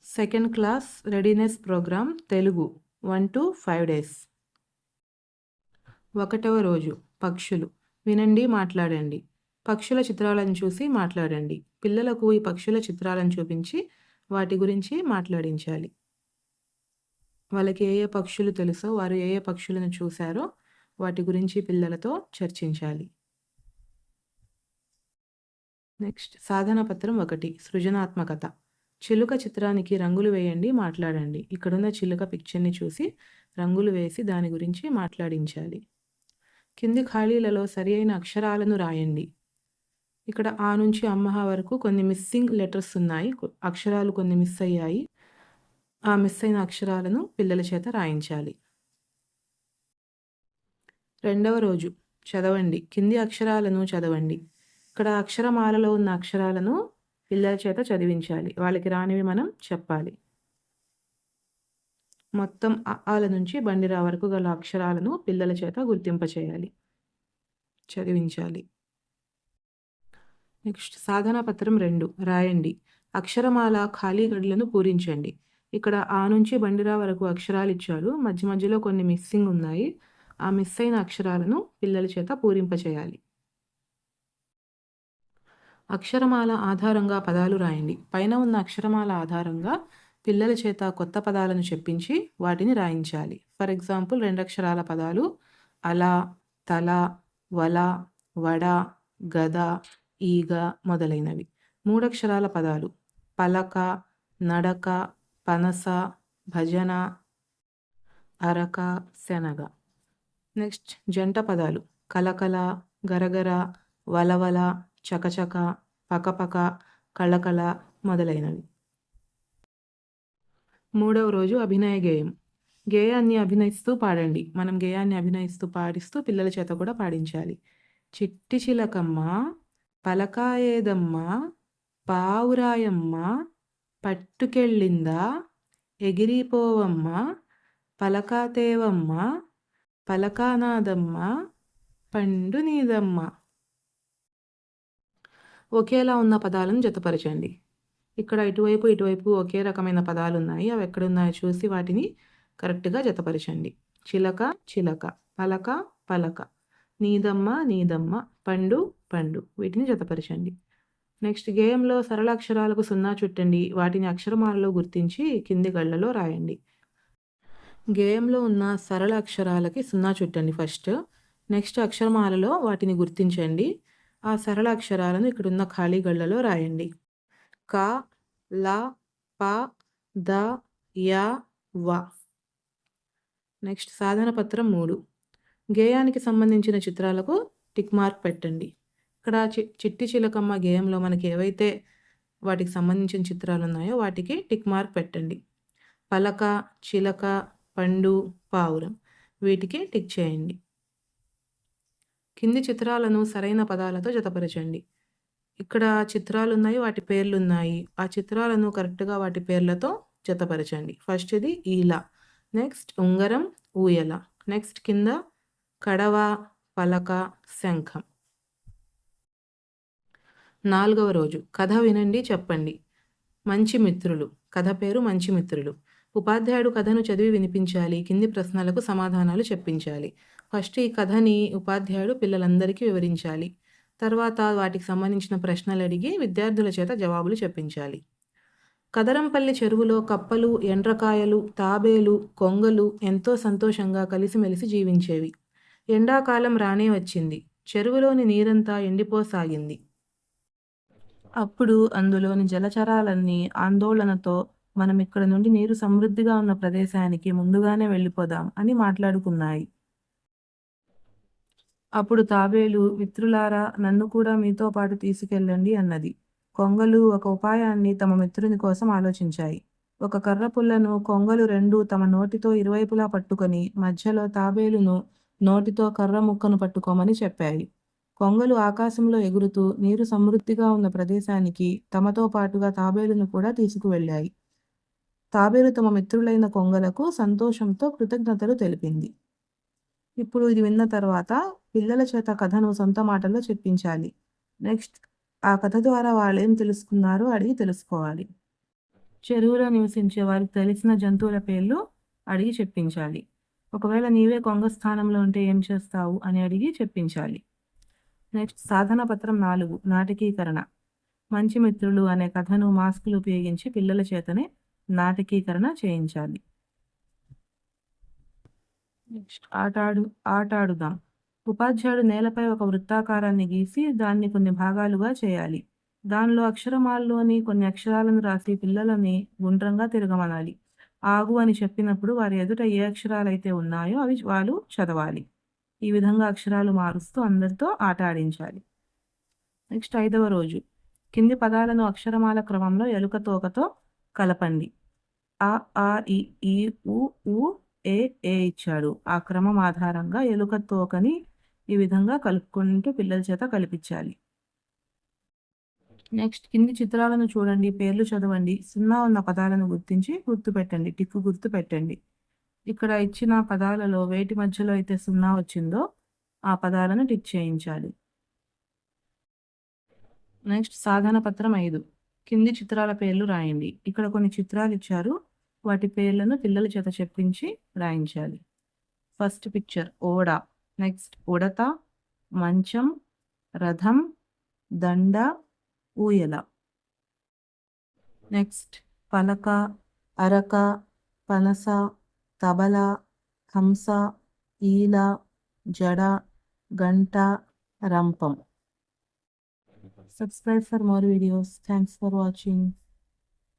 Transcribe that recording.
Second class readiness program Telugu 1 to 5 days. 1వ రోజు పక్షులు. వినండి, మాట్లాడండి. పక్షుల చిత్రాలను చూసి మాట్లాడండి. పిల్లలకు ఈ పక్షుల చిత్రాలను చూపించి వాటి గురించి మాట్లాడించాలి. వాళ్ళకి ఏ పక్షులు తెలుసో, వారు ఏ పక్షులను చూశారో వాటి గురించి పిల్లలతో చర్చించాలి. నెక్స్ట్ సాధన పత్రం 1 సృజనాత్మకత. చిలుక చిత్రానికి రంగులు వేయండి, మాట్లాడండి. ఇక్కడున్న చిలుక పిక్చర్ని చూసి రంగులు వేసి దాని గురించి మాట్లాడించాలి. కింది ఖాళీలలో సరి అయిన అక్షరాలను రాయండి. ఇక్కడ ఆ నుంచి అమ్మహ వరకు కొన్ని మిస్సింగ్ లెటర్స్ ఉన్నాయి, అక్షరాలు కొన్ని మిస్ అయ్యాయి. ఆ మిస్ అయిన అక్షరాలను పిల్లల చేత రాయించాలి. 2వ రోజు చదవండి. కింది అక్షరాలను చదవండి. ఇక్కడ అక్షరమాలలో ఉన్న అక్షరాలను పిల్లల చేత చదివించాలి. వాళ్ళకి రానివి మనం చెప్పాలి. మొత్తం అఆల నుంచి బండిరా వరకు గల అక్షరాలను పిల్లల చేత గుర్తింపచేయాలి, చదివించాలి. నెక్స్ట్ సాధన పత్రం 2 రాయండి. అక్షరమాల ఖాళీ గడులను పూరించండి. ఇక్కడ ఆ నుంచి బండిరా వరకు అక్షరాలు ఇచ్చాడు, మధ్య మధ్యలో కొన్ని మిస్సింగ్ ఉన్నాయి. ఆ మిస్ అయిన అక్షరాలను పిల్లల చేత పూరింపచేయాలి. అక్షరమాల ఆధారంగా పదాలు రాయండి. పైన ఉన్న అక్షరమాల ఆధారంగా పిల్లల చేత కొత్త పదాలను చెప్పించి వాటిని రాయించాలి. ఫర్ ఎగ్జాంపుల్ 2 అక్షరాల పదాలు అల, తల, వల, వడ, గద, ఈగ మొదలైనవి. 3 అక్షరాల పదాలు పలక, నడక, పనస, భజన, అరక, శనగ. నెక్స్ట్ జంట పదాలు కలకల, గరగర, వలవల, చకచక, పకపక, కళకళ మొదలైనవి. 3వ రోజు అభినయ గేయం. గేయాన్ని అభినయిస్తూ పాడండి. మనం గేయాన్ని అభినయిస్తూ పాడిస్తూ పిల్లల చేత కూడా పాడించాలి. చిట్టి చిలకమ్మ పలకాయేదమ్మ పావురాయమ్మ పట్టుకెళ్ళిందా ఎగిరిపోవమ్మ పలకాతేవమ్మ పలకానాదమ్మ పండు నీదమ్మ. ఒకేలా ఉన్న పదాలను జతపరచండి. ఇక్కడ ఇటువైపు ఒకే రకమైన పదాలు ఉన్నాయి. అవి ఎక్కడున్నాయో చూసి వాటిని కరెక్ట్గా జతపరచండి. చిలక, చిలక, పలక, పలక, నీదమ్మ, నీదమ్మ, పండు, పండు. వీటిని జతపరచండి. నెక్స్ట్ గేయంలో సరళ అక్షరాలకు 0 చుట్టండి. వాటిని అక్షరమాలలో గుర్తించి కింది గళ్ళలో రాయండి. గేయంలో ఉన్న సరళ అక్షరాలకి 0 చుట్టండి ఫస్ట్. నెక్స్ట్ అక్షరమాలలో వాటిని గుర్తించండి. ఆ సరళ అక్షరాలను ఇక్కడున్న ఖాళీ గళ్ళలో రాయండి. క, ల, ప, ద, య, వ. నెక్స్ట్ సాధన పత్రం 3 గేయానికి సంబంధించిన చిత్రాలకు టిక్ మార్క్ పెట్టండి. ఇక్కడ చిట్టి చిలకమ్మ గేయంలో మనకి ఏవైతే వాటికి సంబంధించిన చిత్రాలు ఉన్నాయో వాటికి టిక్ మార్క్ పెట్టండి. పలక, చిలక, పండు, పావురం వీటికి టిక్ చేయండి. కింది చిత్రాలను సరైన పదాలతో జతపరచండి. ఇక్కడ చిత్రాలు ఉన్నాయి, వాటి పేర్లు ఉన్నాయి. ఆ చిత్రాలను కరెక్ట్గా వాటి పేర్లతో జతపరచండి. ఫస్ట్ ఇది ఈల, నెక్స్ట్ ఉంగరం, ఊయల, నెక్స్ట్ కింద కడవ, పలక, శంఖం. 4వ రోజు కథ వినండి, చెప్పండి. మంచి మిత్రులు. కథ పేరు మంచి మిత్రులు. ఉపాధ్యాయుడు కథను చదివి వినిపించాలి. కింది ప్రశ్నలకు సమాధానాలు చెప్పించాలి. ఫస్ట్ ఈ కథని ఉపాధ్యాయుడు పిల్లలందరికీ వివరించాలి. తర్వాత వాటికి సంబంధించిన ప్రశ్నలు అడిగి విద్యార్థుల చేత జవాబులు చెప్పించాలి. కదరంపల్లి చెరువులో కప్పలు, ఎండ్రకాయలు, తాబేలు, కొంగలు ఎంతో సంతోషంగా కలిసిమెలిసి జీవించేవి. ఎండాకాలం రానే వచ్చింది. చెరువులోని నీరంతా ఎండిపోసాగింది. అప్పుడు అందులోని జలచరాలన్నీ ఆందోళనతో మనం ఇక్కడ నుండి నీరు సమృద్ధిగా ఉన్న ప్రదేశానికి ముందుగానే వెళ్ళిపోదాం అని మాట్లాడుకున్నాయి. అప్పుడు తాబేలు, మిత్రులారా, నన్ను కూడా మీతో పాటు తీసుకెళ్ళండి అన్నది. కొంగలు ఒక ఉపాయాన్ని తమ మిత్రుని కోసం ఆలోచించాయి. ఒక కర్ర పుల్లను కొంగలు 2 తమ నోటితో ఇరువైపులా పట్టుకొని మధ్యలో తాబేలును నోటితో కర్ర ముక్కను పట్టుకోమని చెప్పాయి. కొంగలు ఆకాశంలో ఎగురుతూ నీరు సమృద్ధిగా ఉన్న ప్రదేశానికి తమతో పాటుగా తాబేలును కూడా తీసుకువెళ్ళాయి. తాబేలు తమ మిత్రులైన కొంగలకు సంతోషంతో కృతజ్ఞతలు తెలిపింది. ఇప్పుడు ఇది విన్న తర్వాత పిల్లల చేత కథను సొంత మాటల్లో చెప్పించాలి. నెక్స్ట్ ఆ కథ ద్వారా వాళ్ళు ఏం తెలుసుకున్నారో అడిగి తెలుసుకోవాలి. చెరువులో నివసించే వారికి తెలిసిన జంతువుల పేర్లు అడిగి చెప్పించాలి. ఒకవేళ నీవే కొంగ స్థానంలో ఉంటే ఏం చేస్తావు అని అడిగి చెప్పించాలి. నెక్స్ట్ సాధన పత్రం 4 నాటకీకరణ. మంచి మిత్రులు అనే కథను మాస్కులు ఉపయోగించి పిల్లల చేతనే నాటకీకరణ చేయించాలి. నెక్స్ట్ ఆటాడుదాం. ఉపాధ్యాయుడు నేలపై ఒక వృత్తాకారాన్ని గీసి దాన్ని కొన్ని భాగాలుగా చేయాలి. దానిలో అక్షరమాలలోని కొన్ని అక్షరాలను రాసి పిల్లలని గుండ్రంగా తిరగమనాలి. ఆగు అని చెప్పినప్పుడు వారి ఎదుట ఏ అక్షరాలైతే ఉన్నాయో అవి వాళ్ళు చదవాలి. ఈ విధంగా అక్షరాలు మారుస్తూ అందరితో ఆట ఆడించాలి. నెక్స్ట్ 5వ రోజు కింది పదాలను అక్షరమాల క్రమంలో ఎలుక తోకతో కలపండి. ఆ ఆ ఇ ఈ ఉ ఊ ఏ ఏ ఇచ్చాడు. ఆ క్రమం ఆధారంగా ఎలుక తోకని ఈ విధంగా కలుపుకుంటూ పిల్లల చేత కలిపించాలి. నెక్స్ట్ కింది చిత్రాలను చూడండి, పేర్లు చదవండి, 0 ఉన్న పదాలను గుర్తించి గుర్తుపెట్టండి, టిక్కు గుర్తు పెట్టండి. ఇక్కడ ఇచ్చిన పదాలలో వేటి మధ్యలో అయితే 0 వచ్చిందో ఆ పదాలను టిక్ చేయించాలి. నెక్స్ట్ సాధన పత్రం 5 కింది చిత్రాల పేర్లు రాయండి. ఇక్కడ కొన్ని చిత్రాలు ఇచ్చారు, వాటి పేర్లను పిల్లల చేత చెప్పించి రాయించాలి. ఫస్ట్ పిక్చర్ ఓడ, నెక్స్ట్ ఉడత, మంచం, రథం, దండ, ఊయల. నెక్స్ట్ పలక, అరక, పనస, తబల, హంస, ఈల, జడ, గంట, రంపం. Subscribe for more videos. Thanks for watching.